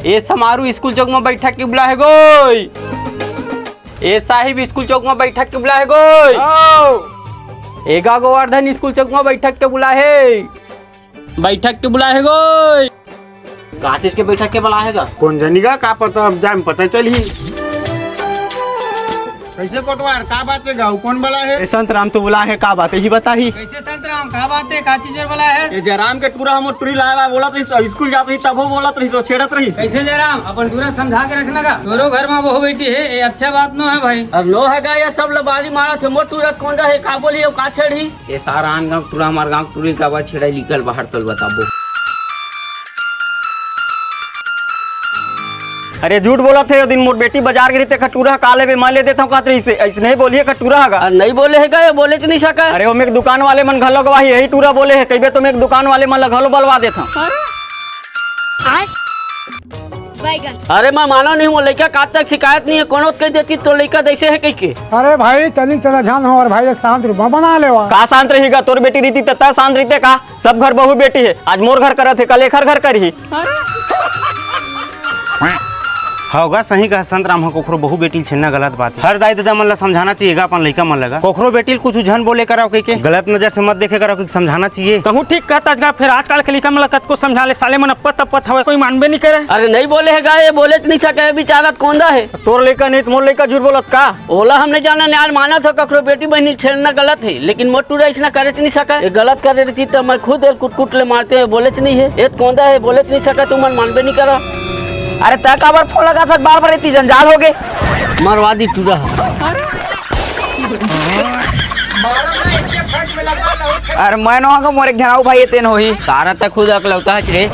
ए Samaru school चौक में बैठक के बुला है गोई। ए साहिब स्कूल चौक में बैठक के बुला है गोई। एगा गोवर्धन स्कूल चौक में बैठक के बुला है। बैठक के बुला है गोई। का चीज के बैठक के बुला हैगा? कौन जनिगा का पता, अब जाए पता चली। कैसे कोटवार का बात है गाँव कौन बोला है? संत राम तो बुला है, का बात है ही बता ही। कैसे संत राम का बात है, का चीज बोला है? ये जयराम के टूरा हम टूरी लाया बोलत रही, स्कूल जात रही तब वो बोलत रही तो छेड़त रही। कैसे जयराम अपन पूरा समझा के रखना का, तोरो घर में बहू बेटी है, ये अच्छा बात नो है भाई। अब नो हैगा ये सब लबाली मारा थे मोट टूरत कौन है का बोली का छेड़ी? ये सारा आन गाँव टूरा हमार गाँव टूरी का बात छेड़ा निकल बाहर तल बताबो। अरे झूठ बोला थे दिन मोर बेटी बाजार गिरी ते खटूरा काले बे मान ले देता हूँ कातरी से, ऐसे नहीं बोलिए खटूरा हैगा। नहीं बोले हैगा, ये बोले तो नहीं सका। अरे वो एक दुकान वाले मन घलो गवाही यही टूरा बोले है, कई तुम एक दुकान वाले मन घलो बलवा देता। अरे मैं मानो नहीं हूँ लड़का का तक शिकायत नहीं है कोनो कह देती तो लड़का कैसे है कह के। अरे भाई तनी तना ध्यान हो और भाई शांत रूप बना ले। का शांत रहेगा, तोर बेटी रीति तता शांत रहते का? सब घर बहू बेटी है, आज मोर घर करत है कल एक घर कर ही। होगा सही कहा संत राम, कोखरो बहु बेटी छेना गलत बात है। हर दाई दादा मन ला समझाना चाहिए अपन लड़का मन लगा। कोखरो बेटी कुछ झन बोले कराओ के गलत नजर से मत देखे कराओ, समझाना चाहिए। कहूँ ठीक कहता फिर आजकल के लिखा मतलब को समझा ले साले मन अपत अपत हवे कोई मानबे नहीं करे। अरे नहीं बोले हैगा, ये बोले तो नहीं सके बेचारा कौन है। तोर लड़का नहीं मोर लड़का झूठ बोलत का? ओला हमने जाना न्याय माना था कखरो बेटी बहनी छेड़ना गलत है, लेकिन मोटूरा ऐसा करे नहीं सका। ये गलत कर रही थी तो मैं खुद कुट ले मारते हुए बोले नहीं है, ये कौन है बोले नहीं सका, तुम मन मानबे नहीं करो। अरे तक बार फोन लगा था, बार बार इतनी जंजाल हो गए। मरवादी टूरा अरे मैं मोर एक ध्यान भाई तेन हो ही सारा तक खुद अकलौता है।